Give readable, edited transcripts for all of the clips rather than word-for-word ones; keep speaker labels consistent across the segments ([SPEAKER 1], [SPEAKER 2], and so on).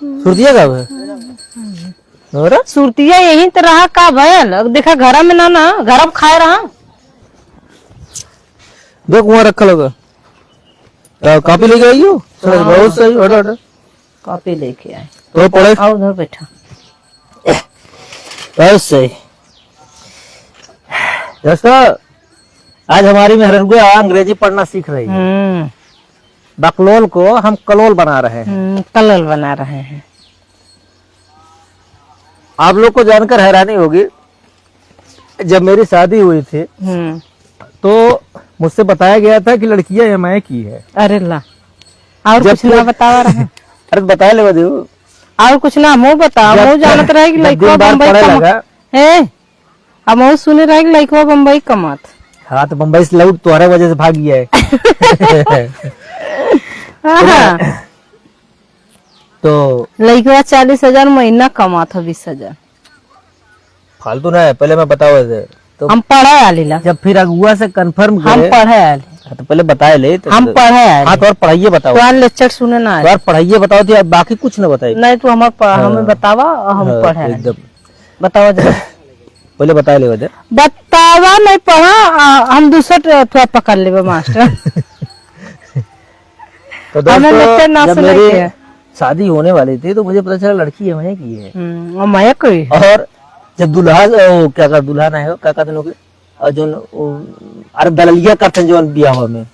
[SPEAKER 1] सुरतिया कब है? और
[SPEAKER 2] सुरतिया यही तो रहा का भयल देखा घर में ना घर में खाए रहा
[SPEAKER 1] देख वहाँ रखा होगा। कॉपी लेके आई हो? बहुत सही। ऑर्डर
[SPEAKER 2] कॉपी लेके आए
[SPEAKER 1] तो पढ़े।
[SPEAKER 2] आओ उधर बैठा।
[SPEAKER 1] बहुत सही। दोस्तों आज हमारी मेहरनगुआ अंग्रेजी पढ़ना सीख रही है। बकलोल को हम कलोल बना रहे हैं।
[SPEAKER 2] कलोल बना रहे हैं।
[SPEAKER 1] आप लोग को जानकर हैरानी होगी, जब मेरी शादी हुई थी तो मुझसे बताया गया था कि लड़कियां एमए की है।
[SPEAKER 2] अरे ला और कुछ ना बतावा रहा।
[SPEAKER 1] अरे बताया ले बदू
[SPEAKER 2] और कुछ ना मुँह बता मुँह जानत रहे कि लड़का बम्बई कमा है। अब मुँह सुने रहे कि लड़का बम्बई कमात।
[SPEAKER 1] हाँ तो बम्बई से लौट तुम्हारे वजह से भाग गया है। तो
[SPEAKER 2] लड़का 40,000 महीना कमात हो 20,000।
[SPEAKER 1] फालतू ना है, पहले मैं बताओ तो
[SPEAKER 2] हम पढ़े आली ला।
[SPEAKER 1] जब फिर अगुआ से कंफर्म
[SPEAKER 2] हम पढ़े आली।
[SPEAKER 1] तो पहले बताए ले तो
[SPEAKER 2] हम पढ़े आली।
[SPEAKER 1] हाँ तो और पढ़ाइए बताओ।
[SPEAKER 2] तो लेक्चर सुने ना
[SPEAKER 1] और पढ़ाइए बताओ तो बाकी कुछ ना बताइए।
[SPEAKER 2] नहीं तो हमें बतावा हम पढ़े
[SPEAKER 1] एकदम
[SPEAKER 2] बतावा जरा।
[SPEAKER 1] पहले बताए ले बदे
[SPEAKER 2] बतावा नहीं पढ़ा हम दूसरा थोड़ा पकड़ लेबे मास्टर।
[SPEAKER 1] तो दोस्तों जब मेरी शादी होने वाली थी तो मुझे पता चला लड़की है वहीं की है।
[SPEAKER 2] मैं कोई
[SPEAKER 1] और जब दुल्हा क्या कर दुल्हा ना है क्या कहते लोग जो अरे दललिया करते जो ब्याह में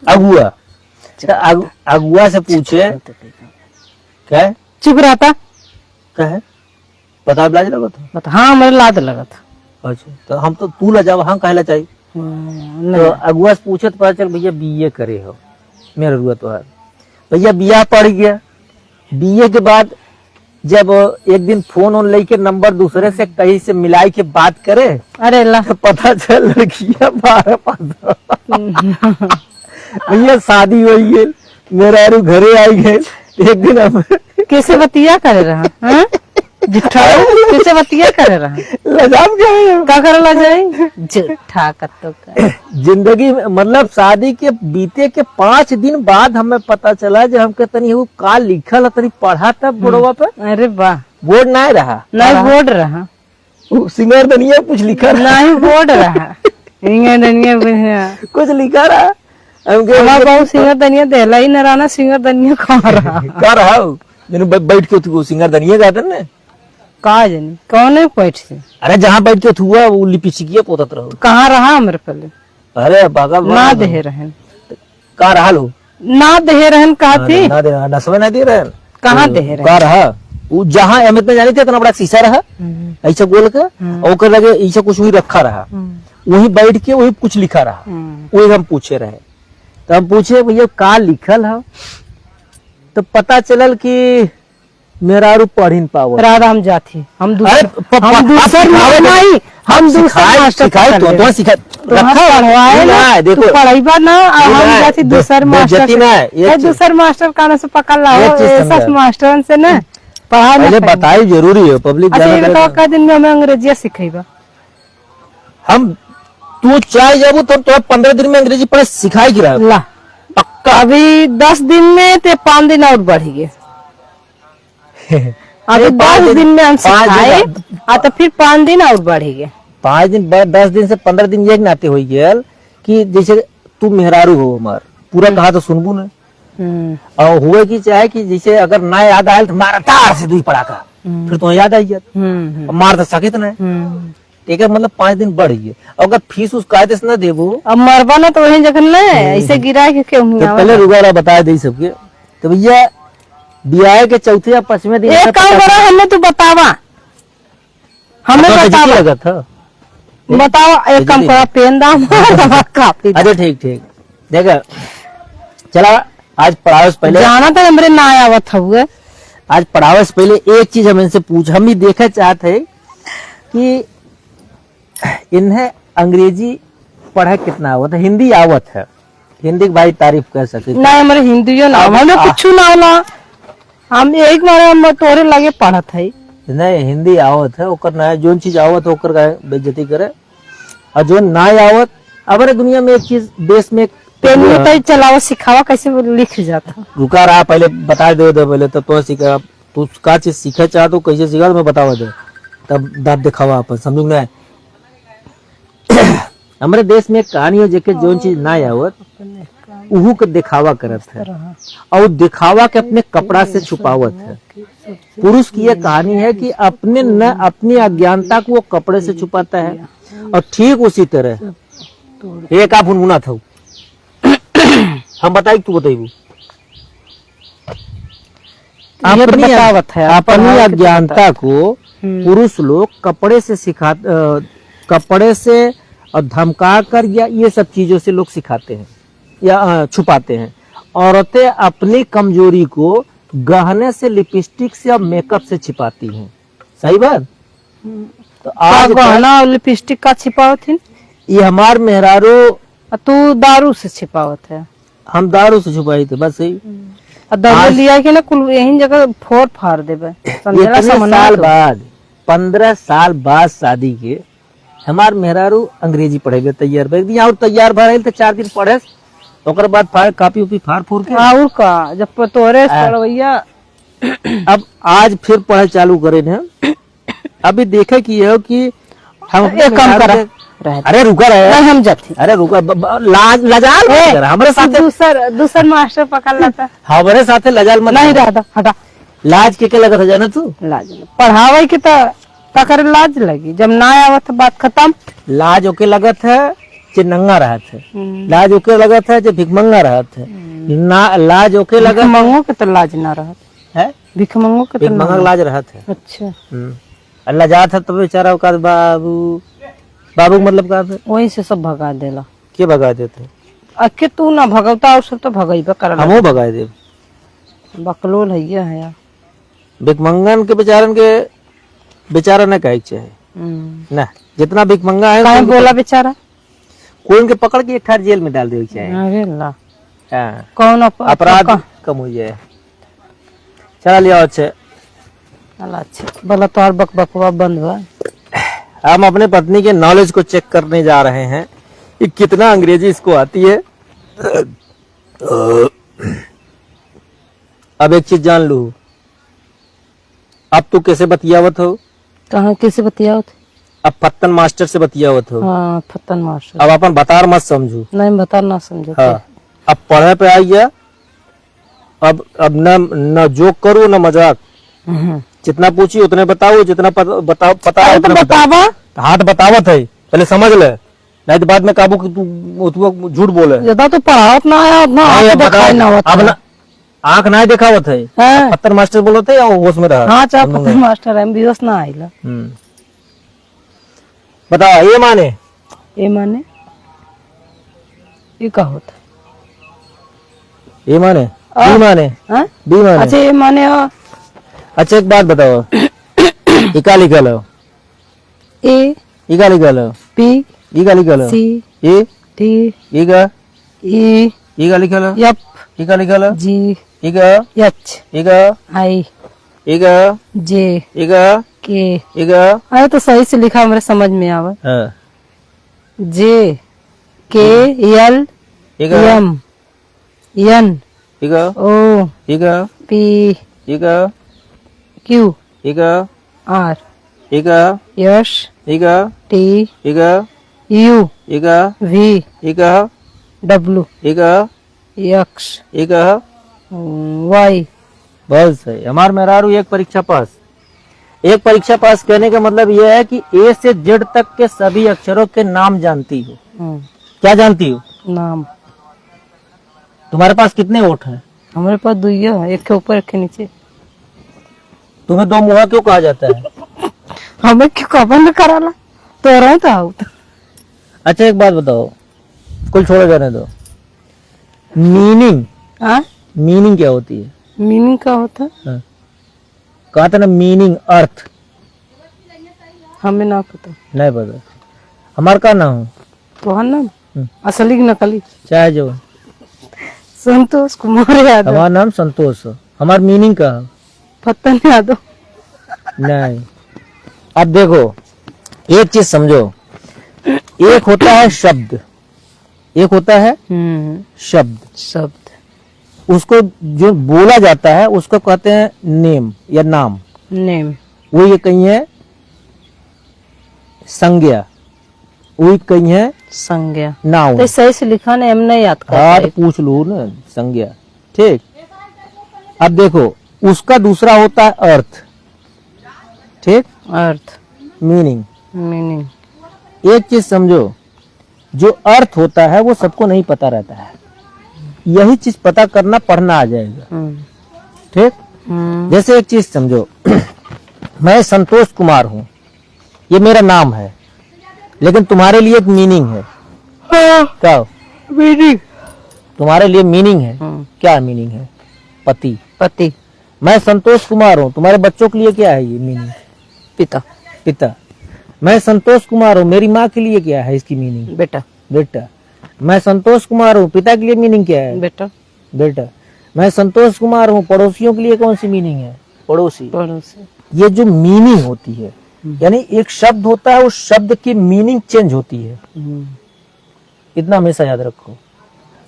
[SPEAKER 1] अगुआ अगुआ से पूछे क्या
[SPEAKER 2] चुप रहता
[SPEAKER 1] क्या है पता लाज लगा था।
[SPEAKER 2] बता हाँ मेरे लाद लगा था।
[SPEAKER 1] अच्छा तो हम तो तू ला जाओ हम कहला चाहिए। तो अगुआ से पूछे तो पता चल भैया बीए करे हो मेरा रुआ तो है भैया बिया पड़ गया। बीए के बाद जब एक दिन फोन ऑन लेके नंबर दूसरे से कहीं से मिलाई के बात करे
[SPEAKER 2] अरे अल्लाह
[SPEAKER 1] तो पता चल लड़कियां 12-15 भैया शादी हो गई मेरा घरे आई गए। एक दिन हम
[SPEAKER 2] कैसे बतिया करे रहा कैसे बतिया करे रहा
[SPEAKER 1] लजाम
[SPEAKER 2] क्या करे ला जाए झूठा कत्तो का
[SPEAKER 1] जिंदगी में मतलब शादी के बीते के 5 दिन बाद हमें पता चला जब हमके तनी वो का लिखल है तनी पढ़ा तब बोर्डवा पे।
[SPEAKER 2] अरे वाह
[SPEAKER 1] बोर्ड नहीं रहा
[SPEAKER 2] नहीं बोर्ड रहा
[SPEAKER 1] सिंगर दनिया कुछ लिखा
[SPEAKER 2] नहीं बोर्ड रहा
[SPEAKER 1] कुछ लिखा रहा
[SPEAKER 2] हमारा बहुत सिंगर दनिया देला ही न रहा सिंगर दनिया कहाँ रहा
[SPEAKER 1] का रहा बैठ के सिंगर दनिया गाते ना
[SPEAKER 2] कहा जानी कौन है बैठ से।
[SPEAKER 1] अरे जहाँ बैठ के हुआ वो लिपस्टिकिया पोतत रहो
[SPEAKER 2] कहाँ रहा हमारे पहले।
[SPEAKER 1] अरे बागा
[SPEAKER 2] ना दे रहन
[SPEAKER 1] का रहा लो
[SPEAKER 2] ना दे रहन कहा थी
[SPEAKER 1] ना दे नसवे ना दे रहन
[SPEAKER 2] कहाँ दे रहन
[SPEAKER 1] का रहा वो जहाँ अहमद में जानी थे इतना बड़ा शीशा रहा ऐसा गोल के और लगे ऐसा कुछ वही रखा रहा वही बैठ के वही कुछ लिखा रहा वही हम पूछे रहे। तो हम पूछे भैया का लिखल है तो पता चलल कि मेरा पढ़ ही पाओ
[SPEAKER 2] राम जाती हम दूसर मास्टर कान से पकड़ ला मास्टर से न पढ़ा
[SPEAKER 1] बताई जरूरी है पब्लिक
[SPEAKER 2] दिन में हमें अंग्रेजी सिखेगा।
[SPEAKER 1] हम तू चाहे जब तो 15 दिन में अंग्रेजी पढ़े सिखाई गिरा
[SPEAKER 2] ला पक्का अभी 10 दिन में ते 5 दिन और बढ़ गए। अभी 10 दिन में हम सिखाए तो फिर 5 दिन और बढ़ गए।
[SPEAKER 1] 5 दिन 10 दिन से 15 दिन एक नाते हो गया कि जैसे तू मेहरारू हो हमार पूरा कहा तो सुनबू न और हुए की चाहे कि जैसे अगर ना याद आयल तो मारा तार से दुई पड़ा का फिर तो याद आई जात मार तो सकित न ठीक है मतलब 5 दिन बढ़ गए। अगर फीस उस कायदे से न देबू
[SPEAKER 2] अब मरबा ना तो वही जगह न ऐसे गिरा के क्यों
[SPEAKER 1] तो पहले रुगा बता दे सबके। तो भैया ब्याह के चौथे या 5वें दिन
[SPEAKER 2] एक काम करो हमें तो बतावा हमें बतावा
[SPEAKER 1] लगा था
[SPEAKER 2] बताओ एक काम करो पेन दाम कापी।
[SPEAKER 1] अच्छा ठीक ठीक देखा चला आज पढ़ावे से पहले
[SPEAKER 2] जाना तो हमरे ना आवत हुए।
[SPEAKER 1] आज पढ़ावे से पहले एक चीज हम इनसे पूछ हम भी देखना चाहते है कि इन्हें अंग्रेजी पढ़ा कितना आवत है हिंदी आवत है हिंदी की भाई तारीफ कर सके
[SPEAKER 2] नहीं हमारे हिंदी ना हमें कुछ ना होला हम एक बार हम तोरे लगे पढ़त है
[SPEAKER 1] नहीं हिंदी आवत है ओकर ना जोन चीज आवत ओकर बेइज्जती करे और जो ना आवत हमारे दुनिया में एक चीज देश में
[SPEAKER 2] पेन में तो चलावा सिखावा कैसे वो लिख जाता।
[SPEAKER 1] रुका रहा, पहले बता दे पहले, तब तो सीखा। तू का चीज सीखे चाह तो कैसे सीखा, तो मैं बतावा दे, तब दांत दिखावा अपन, समझू ना। हमारे देश में एक कहानी है, जेके जो चीज ना आवत उहू के दिखावा करत है, और दिखावा के अपने कपड़ा से छुपावत है। पुरुष की यह कहानी है कि अपनी अज्ञानता को वो कपड़े से छुपाता है, और ठीक उसी तरह एक आप मुना था हम बताई, तू बताइबू। अपनी अज्ञानता को पुरुष लोग कपड़े से कपड़े से और धमका कर या ये सब चीजों से लोग सिखाते हैं या छुपाते हैं। औरतें अपनी कमजोरी को गहने से, लिपस्टिक से और मेकअप से छिपाती हैं। सही बात। तो आज
[SPEAKER 2] गहना और लिपस्टिक का छिपावत है,
[SPEAKER 1] ये हमार मेहरारू।
[SPEAKER 2] तू दारू से छिपावत है।
[SPEAKER 1] हम दारू से छुपाई थे, बस सही।
[SPEAKER 2] दारू लिया कि ना कुल यही जगह फोड़ फाड़ देवे।
[SPEAKER 1] 15 साल बाद शादी के हमार मेहरारू अंग्रेजी पढ़े तैयार भर दिया, और तैयार भर तो 4 दिन पढ़े, ओकर बाद कापी उपी फाड़ फूर के
[SPEAKER 2] और का जब तोरे पढ़वैया।
[SPEAKER 1] अब आज फिर पढ़े चालू करे ने। अभी देखे कि ये कि हम
[SPEAKER 2] एक काम करा,
[SPEAKER 1] अरे रुका रहे,
[SPEAKER 2] हम जाते,
[SPEAKER 1] अरे रुका, लजाल हमारे साथ
[SPEAKER 2] दूसर मास्टर पकड़ लेता,
[SPEAKER 1] हमारे साथ लजाल मत
[SPEAKER 2] नहीं रहता। हटा,
[SPEAKER 1] लाज के लगा था जाना तू,
[SPEAKER 2] लाज पढ़ावे की तकर लाज लगी, जब ना आवत बात खत्म।
[SPEAKER 1] लाज ओके लगत है जे नंगा रहत है, लाज ओके लगत है जे भिखमंगा रहत है, ना लाज ओके लगा
[SPEAKER 2] मंगो के तो लाज ना रहत
[SPEAKER 1] है,
[SPEAKER 2] भिखमंगो के तो
[SPEAKER 1] भिखमंगा लाज रहत है।
[SPEAKER 2] अच्छा,
[SPEAKER 1] अल्लाह जात है तो बेचारा का बाबू, बाबू मतलब का है,
[SPEAKER 2] वही से सब भगा देला।
[SPEAKER 1] के भगा देते?
[SPEAKER 2] अके तू ना भगवता और सब तो भगईबे करला,
[SPEAKER 1] हमो भगा दे।
[SPEAKER 2] बकलोल है
[SPEAKER 1] भिखमंगन के बेचारन के बेचारा न कहे चाहे ना, जितना भिखमंगा है
[SPEAKER 2] काहे बोला बेचारा,
[SPEAKER 1] कोई उनके पकड़ के एक ठार जेल में डाल दे चाहे।
[SPEAKER 2] अरे ला
[SPEAKER 1] हाँ,
[SPEAKER 2] कौन
[SPEAKER 1] अपराध कम हो जाए। चला लिया अच्छे,
[SPEAKER 2] अच्छा बोला तो बक बकवा बंद हुआ।
[SPEAKER 1] हम अपने पत्नी के नॉलेज को चेक करने जा रहे हैं कि कितना अंग्रेजी इसको आती है। अब एक चीज जान लू, अब तू कैसे बतियावत हो?
[SPEAKER 2] कहाँ कैसे बतियावत?
[SPEAKER 1] अब फत्तन मास्टर से बतियावत हो।
[SPEAKER 2] हाँ, फत्तन मास्टर।
[SPEAKER 1] अब अपन बतार मत समझू।
[SPEAKER 2] नहीं बता ना समझो।
[SPEAKER 1] हाँ, अब पढ़े पे आई गया। अब न जोक करो न मजाक, जितना पूछी उतने बताओ, जितना पता
[SPEAKER 2] तो बतावा।
[SPEAKER 1] हाथ बतावत है, पहले समझ ले, नहीं तो बाद में काबू तू झूठ बोले।
[SPEAKER 2] ज्यादा तो पढ़ावत ना है,
[SPEAKER 1] अब आँख ना दिखावत है। पत्थर मास्टर बोलो थे या होश में रहा?
[SPEAKER 2] हाँ, चाहे पत्थर मास्टर है, बेहोश ना आइला।
[SPEAKER 1] बताओ, ये माने
[SPEAKER 2] ये का होता?
[SPEAKER 1] ये माने बी माने, बी माने।
[SPEAKER 2] अच्छा, ये माने।
[SPEAKER 1] अच्छा, एक बात बताओ, इका लिखल हो,
[SPEAKER 2] ए
[SPEAKER 1] इका लिखल हो,
[SPEAKER 2] पी
[SPEAKER 1] इका लिखल हो,
[SPEAKER 2] सी
[SPEAKER 1] ए
[SPEAKER 2] टी
[SPEAKER 1] इका
[SPEAKER 2] ई
[SPEAKER 1] इका लिखल हो,
[SPEAKER 2] यप
[SPEAKER 1] इका लिखल हो,
[SPEAKER 2] जी
[SPEAKER 1] इका
[SPEAKER 2] एच
[SPEAKER 1] इका
[SPEAKER 2] आई
[SPEAKER 1] इका
[SPEAKER 2] जे
[SPEAKER 1] इका
[SPEAKER 2] के।
[SPEAKER 1] इका
[SPEAKER 2] अरे तो सही से लिखा, मेरे समझ में आवा। जे के एल एम एन
[SPEAKER 1] इका
[SPEAKER 2] ओ
[SPEAKER 1] इका
[SPEAKER 2] पी
[SPEAKER 1] इका
[SPEAKER 2] क्यू
[SPEAKER 1] इका
[SPEAKER 2] आर
[SPEAKER 1] इका
[SPEAKER 2] यश
[SPEAKER 1] इका
[SPEAKER 2] टी
[SPEAKER 1] इका
[SPEAKER 2] यू
[SPEAKER 1] इका
[SPEAKER 2] वी
[SPEAKER 1] इका
[SPEAKER 2] डब्ल्यू
[SPEAKER 1] इका
[SPEAKER 2] एक्स
[SPEAKER 1] इका
[SPEAKER 2] वाई।
[SPEAKER 1] बस सही। हमार मेहरारू एक परीक्षा पास। एक परीक्षा पास कहने का मतलब यह है कि ए से जेड तक के सभी अक्षरों के नाम जानती हो। क्या जानती हो?
[SPEAKER 2] नाम।
[SPEAKER 1] तुम्हारे पास कितने वोट हैं?
[SPEAKER 2] हमारे पास 2 है, एक के ऊपर एक के नीचे।
[SPEAKER 1] तुम्हें 2 मुहा क्यों कहा जाता है?
[SPEAKER 2] हमें क्यों कबन कराला तो रहता हूँ।
[SPEAKER 1] अच्छा, एक बात बताओ, कुल छोड़ो जाने दो। मीनिंग, मीनिंग क्या होती है?
[SPEAKER 2] मीनिंग क्या होता है?
[SPEAKER 1] कहा था ना, मीनिंग, अर्थ।
[SPEAKER 2] हमें ना पता।
[SPEAKER 1] नहीं पता। हमार का नाम?
[SPEAKER 2] तो नाम असली नकली
[SPEAKER 1] चाहे जो।
[SPEAKER 2] संतोष कुमार यादव।
[SPEAKER 1] हमारा नाम संतोष हो। हमार मीनिंग का
[SPEAKER 2] फत्तन यादव।
[SPEAKER 1] नहीं। अब देखो, एक चीज समझो, एक होता है शब्द, एक होता है शब्द,
[SPEAKER 2] शब्द।
[SPEAKER 1] उसको जो बोला जाता है उसको कहते हैं नेम या नाम।
[SPEAKER 2] नेम।
[SPEAKER 1] वो ये कहीं है संज्ञा, वो कहीं है
[SPEAKER 2] संज्ञा।
[SPEAKER 1] नाउन।
[SPEAKER 2] तो सही से लिखा ना, हम नहीं याद कर
[SPEAKER 1] हाँ
[SPEAKER 2] पाए।
[SPEAKER 1] तो पूछ लो ना, संज्ञा। ठीक, अब देखो उसका दूसरा होता है अर्थ। ठीक,
[SPEAKER 2] अर्थ,
[SPEAKER 1] मीनिंग।
[SPEAKER 2] मीनिंग।
[SPEAKER 1] एक चीज समझो, जो अर्थ होता है वो सबको नहीं पता रहता है, यही चीज पता करना पढ़ना आ जाएगा। ठीक, जैसे एक चीज समझो, मैं संतोष कुमार हूँ, ये मेरा नाम है, लेकिन तुम्हारे लिए एक मीनिंग है। क्या
[SPEAKER 2] मीनिंग?
[SPEAKER 1] तुम्हारे लिए मीनिंग है। क्या मीनिंग है? पति।
[SPEAKER 2] पति।
[SPEAKER 1] मैं संतोष कुमार हूँ, तुम्हारे बच्चों के लिए क्या है ये मीनिंग?
[SPEAKER 2] पिता।
[SPEAKER 1] पिता। मैं संतोष कुमार हूँ, मेरी माँ के लिए क्या है इसकी मीनिंग?
[SPEAKER 2] बेटा।
[SPEAKER 1] बेटा। मैं संतोष कुमार हूँ, पिता के लिए मीनिंग क्या है?
[SPEAKER 2] बेटा।
[SPEAKER 1] बेटा। मैं संतोष कुमार हूँ, पड़ोसियों के लिए कौन सी मीनिंग है? पड़ोसी।
[SPEAKER 2] पड़ोसी।
[SPEAKER 1] ये जो मीनिंग होती है, यानी एक शब्द होता है, उस शब्द की मीनिंग चेंज होती है। इतना हमेशा याद रखो।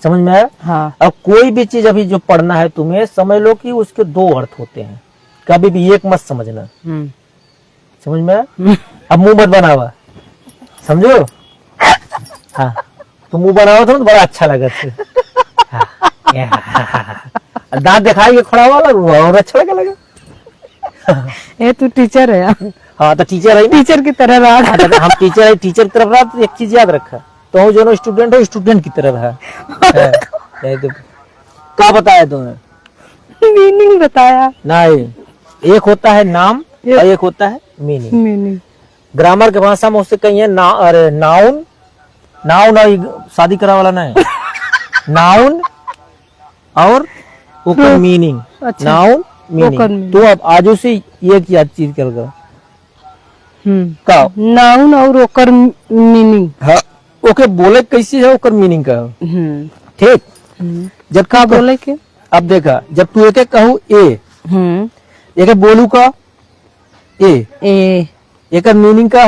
[SPEAKER 1] समझ में आया?
[SPEAKER 2] हाँ।
[SPEAKER 1] अब कोई भी चीज अभी जो पढ़ना है तुम्हें, समझ लो कि उसके दो अर्थ होते हैं, कभी भी एक मत समझना। समझ में आया? अब मुंह मत बनावा, समझो? हाँ, तो मुंह बनावा तो बड़ा अच्छा लगा था। दांत दिखाई खड़ा हुआ और अच्छा लगा।
[SPEAKER 2] ये तू टीचर है।
[SPEAKER 1] हाँ तो टीचर है,
[SPEAKER 2] टीचर की तरह रहा।
[SPEAKER 1] हम टीचर है, टीचर की तरफ रहा तो एक चीज याद रखा, तो जो स्टूडेंट है स्टूडेंट की तरह रहा। नहीं तो क्या बताया तुम्हें?
[SPEAKER 2] मीनिंग बताया
[SPEAKER 1] नहीं, एक होता है नाम और एक होता है मीनिंग।
[SPEAKER 2] मीनिंग।
[SPEAKER 1] ग्रामर के भाषा में उससे कहीं है अरे नाउन। नाउन और शादी करा वाला नहीं, नाउन और ओकर मीनिंग।
[SPEAKER 2] अच्छा।
[SPEAKER 1] Noun meaning. तो अब आज से एक याद चीज कर का
[SPEAKER 2] नाउन और ओकर मीनिंग।
[SPEAKER 1] हाँ, ओके बोले कैसे है ओकर मीनिंग का। ठीक, जब का
[SPEAKER 2] बोले के
[SPEAKER 1] अब देखा, जब तू एक कहू ए, एक बोलू का ए, एक मीनिंग का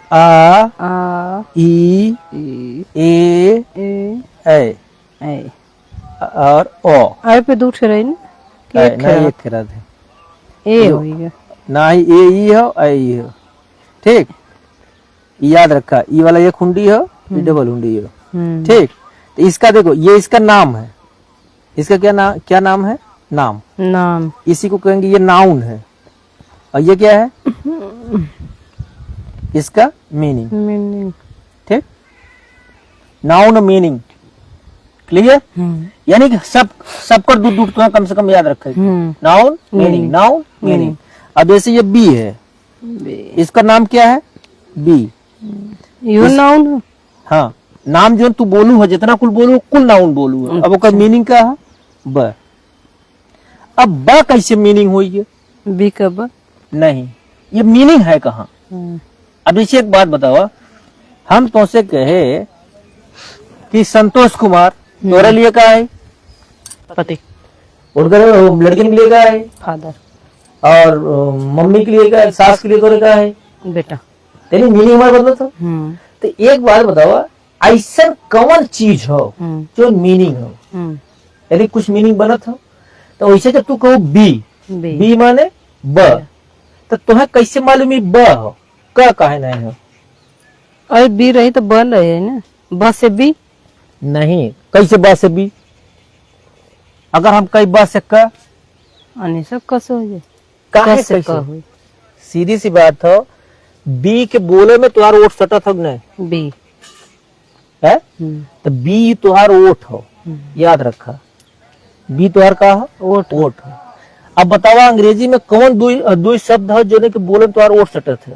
[SPEAKER 1] आ ई ए ए और ओ।
[SPEAKER 2] आई पे दो ठहराई ना,
[SPEAKER 1] नहीं एक ठहरा थे।
[SPEAKER 2] ए होइगा
[SPEAKER 1] ना ही ए ई हो ए ई हो। ठीक, याद रखा, ई वाला एक हुंडी हो, ये डबल हुंडी हो। ठीक, तो इसका देखो, ये इसका नाम है, इसका क्या नाम है? नाम।
[SPEAKER 2] नाम।
[SPEAKER 1] इसी को कहेंगे ये नाउन है, और ये क्या है? इसका मीनिंग।
[SPEAKER 2] मीनिंग।
[SPEAKER 1] ठीक, नाउन मीनिंग। क्लियर? यानी कि सबको दूर तो कम से कम याद रखे। Noun meaning, noun meaning. अब जैसे ये बी है, इसका नाम क्या है? बी।
[SPEAKER 2] You noun.
[SPEAKER 1] हाँ, नाम जो तू बोलू है, जितना कुल बोलू कुल नाउन बोलू है। अब उसका मीनिंग क्या है? ब। अब ब कैसे मीनिंग हुई है?
[SPEAKER 2] बी का ब
[SPEAKER 1] नहीं, ये मीनिंग है कहाँ? अब जैसे एक बात बताओ, हम तुमसे कहे कि संतोष कुमार तोरे लिए क्या है?
[SPEAKER 2] पति।
[SPEAKER 1] उनका लड़के के लिए क्या है?
[SPEAKER 2] फादर।
[SPEAKER 1] और मम्मी के लिए क्या है? सास के लिए तोरे क्या है?
[SPEAKER 2] बेटा।
[SPEAKER 1] तेरी मीनिंग हमारे बदला था। तो एक बात बताओ, ऐसा कौन चीज हो जो मीनिंग हो? यदि कुछ मीनिंग बना था, तो वैसे जब तू कहो बी, बी माने ब, तो तुम्हें कैसे मालूम है ब हो? क्या कहे नहीं हो?
[SPEAKER 2] अरे बी रही तो बन रही है ना, ब से बी
[SPEAKER 1] नहीं। कैसे ब से बी? अगर हम कई ब से क
[SPEAKER 2] सब कैसे हो जाए?
[SPEAKER 1] कैसे? सीधी सी बात हो, बी के बोले में तुहार ओठ सटा था नहीं?
[SPEAKER 2] बी
[SPEAKER 1] है तो बी तुहार ओठ हो, याद रखा। बी तुहार का हो? ओठ। ओठ हो। अब बताओ अंग्रेजी में कौन दो शब्द है जो कि बोले तुहार ओठ सटा थे?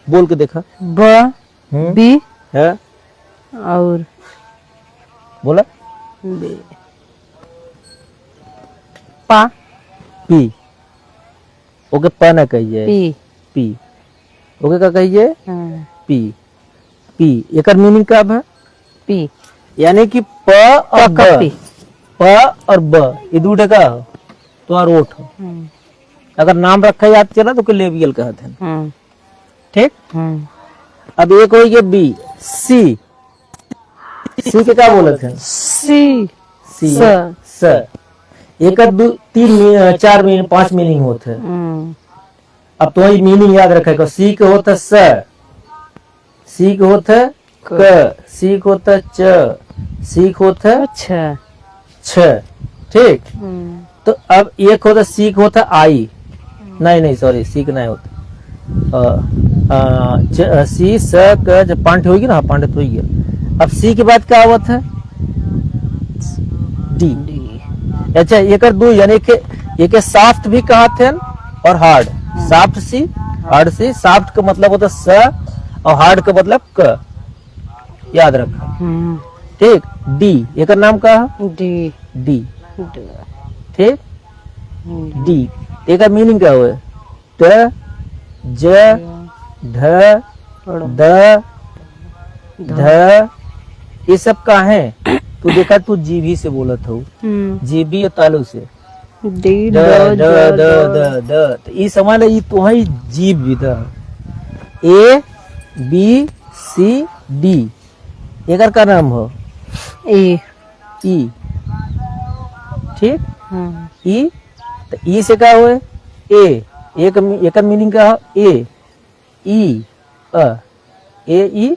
[SPEAKER 1] बोल के देखा।
[SPEAKER 2] ब, बी
[SPEAKER 1] है
[SPEAKER 2] और
[SPEAKER 1] बोला
[SPEAKER 2] बी। पा।
[SPEAKER 1] पी। ओके प ना कहिए,
[SPEAKER 2] पी।
[SPEAKER 1] पी। ओके क्या कहिए? पी। पी एक मीनिंग क्या है? पी, यानी कि प और ब, प और ब ये दूटे का हो तो ओठ हो। अगर नाम रखा याद चला तो लेबियल कहते हैं। ठीक, अब एक हो गया बी, सी, सी के क्या बोले थे?
[SPEAKER 2] सी
[SPEAKER 1] सी
[SPEAKER 2] स।
[SPEAKER 1] स। एक दो तीन चार मीनिंग 5 मीनिंग होते हैं। अब तो वही मीनिंग याद रखेगा। सी के होता स, सी के होता क, सी के होता च, सी के होता
[SPEAKER 2] अच्छा।
[SPEAKER 1] छ। ठीक। तो अब एक होता सी के होता आई, नहीं सॉरी, सी का नहीं होता। सी स क जब पांठ होगी ना, पांठ तो होगी। अब सी के बाद क्या हुआ था? डी। अच्छा, एक दो यानी कि एक सॉफ्ट भी कहा थे और हार्ड। सॉफ्ट सी, हार्ड सी। सॉफ्ट का मतलब होता स और हार्ड का मतलब क, याद रखा। ठीक। डी एक नाम का
[SPEAKER 2] डी।
[SPEAKER 1] डी। ठीक। डी एक मीनिंग क्या हुआ? ट, ज, ढ, द, ध, ये सब का है। तू देखा, तू जीभी से बोला था, जीभी और तालु से।
[SPEAKER 2] D
[SPEAKER 1] the the the the the, तो ये समझ ले, ये तो है जीभ भी था। ए बी सी डी एक का नाम हो
[SPEAKER 2] ई।
[SPEAKER 1] ई। ठीक। ई, तो ई से क्या हुए? ए। एक मीनिंग क्या हो? ए, ई, अ, ए ई अ,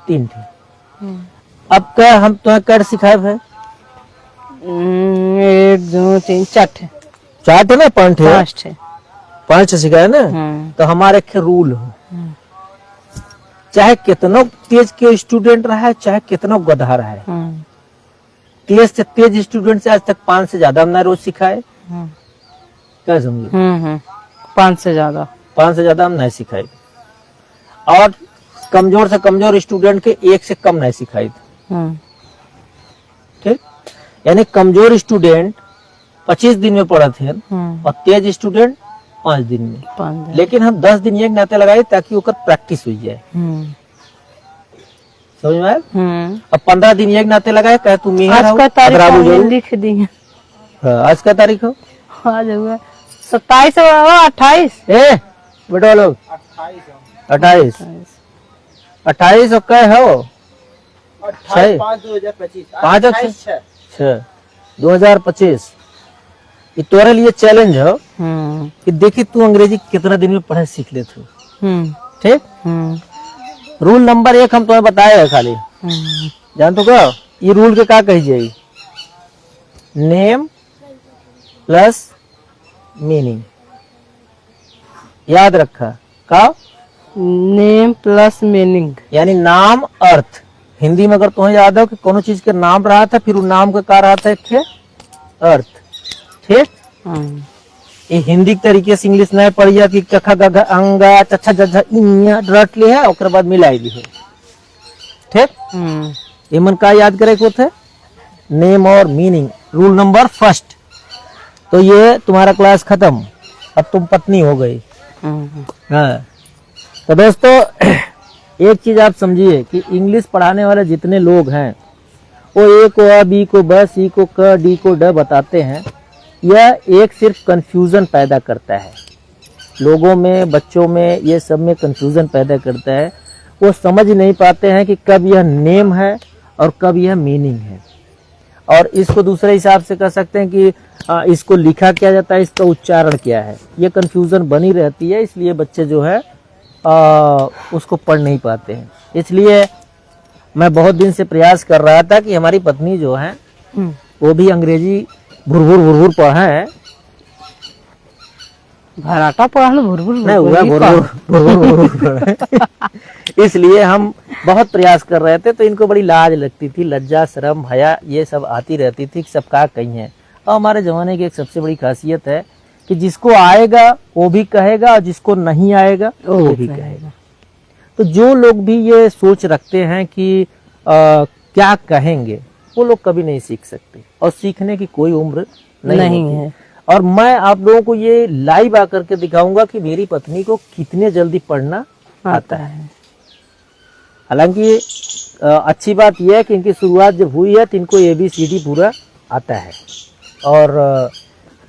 [SPEAKER 1] तीन थे। अब क्या हम तुम्हें कर सिखाए है?
[SPEAKER 2] 1 2 3 4
[SPEAKER 1] चार थे ना, पांच है,
[SPEAKER 2] 5 है।
[SPEAKER 1] 5 सिखाए ना। तो हमारे के रूल हो, चाहे कितना तेज के स्टूडेंट रहा है, चाहे कितना गधा रहा है, तेज से तेज स्टूडेंट से आज तक 5 से ज्यादा हमने रोज सिखाए। क्या समझे?
[SPEAKER 2] 5 से ज्यादा,
[SPEAKER 1] 5 से ज्यादा हम नहीं सिखाए। और कमजोर से कमजोर स्टूडेंट के 1 से कम नहीं सिखाई। ठीक। यानी कमजोर स्टूडेंट 25 दिन में पढ़ा थे और तेज स्टूडेंट 5 दिन में। लेकिन हम 10 दिन एक नाते लगाए ताकि ओकर प्रैक्टिस हो जाए। समझ में आया? अब 15 दिन एक नाते लगाए, कहे तू मेहर
[SPEAKER 2] आज का तारीख लिख दी है।
[SPEAKER 1] आज का तारीख हो,
[SPEAKER 2] आज हुआ 27 और 28।
[SPEAKER 1] बेटा लोग 28 और क्या हो? 5/6/2025 ये तुम्हारे लिए चैलेंज हो कि देखी तू अंग्रेजी कितना दिन में पढ़े सीख ले तू। ठीक। रूल नंबर 1 हम तुम्हें बताए है खाली, जान तो क्या ये रूल के क्या कही जाएगी? नेम प्लस मीनिंग, याद रखा का?
[SPEAKER 2] नेम प्लस मीनिंग,
[SPEAKER 1] यानी नाम अर्थ। हिंदी में अगर तुम्हें याद हो कि कोनो चीज के नाम रहा था, फिर वो नाम का क्या रहा था? एक अर्थ। ठीक। ये हिंदी के तरीके से इंग्लिश नहीं पढ़ी कि कखा गघा अंगा चच्छा जज्जा इन्या रट ली है, और बाद मिलाई ली है। ठीक। ये मन का याद करे को थे? नेम और मीनिंग। Rule number 1। तो ये तुम्हारा क्लास खत्म, अब तुम पत्नी हो गई। हाँ। तो दोस्तों एक चीज आप समझिए कि इंग्लिश पढ़ाने वाले जितने लोग हैं, वो ए को अ, बी को ब, सी को क, डी को ड बताते हैं, यह एक सिर्फ कंफ्यूजन पैदा करता है लोगों में, बच्चों में, ये सब में कंफ्यूजन पैदा करता है। वो समझ नहीं पाते हैं कि कब यह नेम है और कब यह मीनिंग है। और इसको दूसरे हिसाब से कह सकते हैं कि इसको लिखा क्या जाता है, इसका उच्चारण क्या है। ये कंफ्यूजन बनी रहती है, इसलिए बच्चे जो है उसको पढ़ नहीं पाते हैं। इसलिए मैं बहुत दिन से प्रयास कर रहा था कि हमारी पत्नी जो है वो भी अंग्रेजी भुरभुर पढ़े।
[SPEAKER 2] भराटा पढ़ा भुरभुर
[SPEAKER 1] नहीं हुआ, भुरभुर। इसलिए हम बहुत प्रयास कर रहे थे, तो इनको बड़ी लाज लगती थी, लज्जा शर्म हया ये सब आती रहती थी कि सब का कहीं है। और हमारे जमाने की एक सबसे बड़ी खासियत है कि जिसको आएगा वो भी कहेगा और जिसको नहीं आएगा वो भी कहेगा। तो जो लोग भी ये सोच रखते हैं कि क्या कहेंगे, वो लोग कभी नहीं सीख सकते, और सीखने की कोई उम्र नहीं है। और मैं आप लोगों को ये लाइव आकर के दिखाऊंगा कि मेरी पत्नी को कितने जल्दी पढ़ना आता है। हालांकि अच्छी बात यह है कि इनकी शुरुआत जब हुई है तो इनको ABCD पूरा आता है और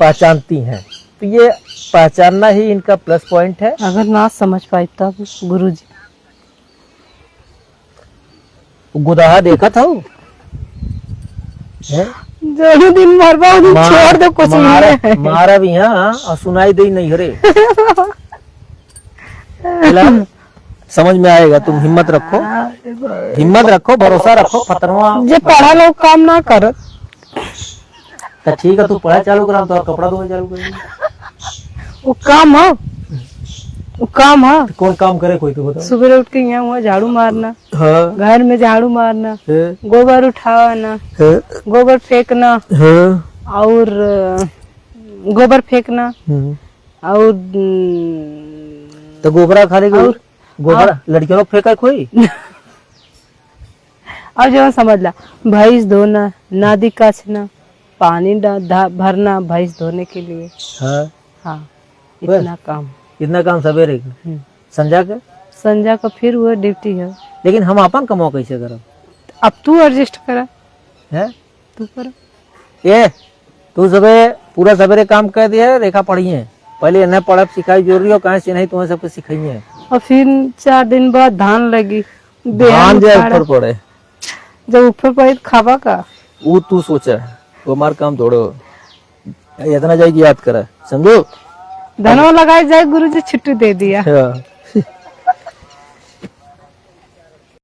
[SPEAKER 1] पहचानती हैं। तो ये पहचानना ही इनका प्लस पॉइंट है।
[SPEAKER 2] अगर ना समझ पाए तब गुरुजी
[SPEAKER 1] गुदाहा देखा था वो? हैं?
[SPEAKER 2] जो दिन मरबा उस दिन छोड़ दो कुछ नहीं।
[SPEAKER 1] मारा भी यहाँ और सुनाई दे नहीं हरे। फिलहाल समझ में आएगा, तुम हिम्मत रखो, भरोसा रखो। फतरवा
[SPEAKER 2] जे पढ़ा लोग काम ना कर
[SPEAKER 1] तो ठीक है, तू पढ़ाई चालू करा तो कपड़ा धोने चालू कर।
[SPEAKER 2] वो काम है, वो काम है।
[SPEAKER 1] कौन काम करे कोई तो बता।
[SPEAKER 2] सुबह उठ के यहाँ हुआ झाड़ू मारना,
[SPEAKER 1] हाँ,
[SPEAKER 2] घर में झाड़ू मारना,
[SPEAKER 1] है,
[SPEAKER 2] गोबर उठाना,
[SPEAKER 1] है,
[SPEAKER 2] गोबर फेंकना
[SPEAKER 1] है,
[SPEAKER 2] और गोबर फेंकना और
[SPEAKER 1] तो गोबरा खाने के गोबरा लड़कियों लोग फेंका कोई।
[SPEAKER 2] और जो समझ ला, भैंस धोना, नदी काछना, पानी भरना भैंस धोने के लिए।
[SPEAKER 1] हाँ,
[SPEAKER 2] हाँ, इतना काम
[SPEAKER 1] सवेरे का संजा का
[SPEAKER 2] फिर वो ड्यूटी है।
[SPEAKER 1] लेकिन हम अपन कमाओ कैसे करब?
[SPEAKER 2] अब तू एडजस्ट करा
[SPEAKER 1] है,
[SPEAKER 2] तू कर।
[SPEAKER 1] ये तू पूरा सवेरे काम कर दिया, रेखा पढ़ी है पहले न पढ़ब सिखाई जरूरी हो, कहाँ से नहीं तुम्हें सबको सिखाई है।
[SPEAKER 2] और फिर 4 दिन बाद धान लगी,
[SPEAKER 1] धान जब ऊपर पड़े,
[SPEAKER 2] जब ऊपर पड़े तो खावा का
[SPEAKER 1] वो तू सोचा, वो हमार काम थोड़ो इतना जाएगी याद करा, समझो।
[SPEAKER 2] धनवा लगाए जाए, गुरुजी छुट्टी दे दिया।
[SPEAKER 1] हाँ।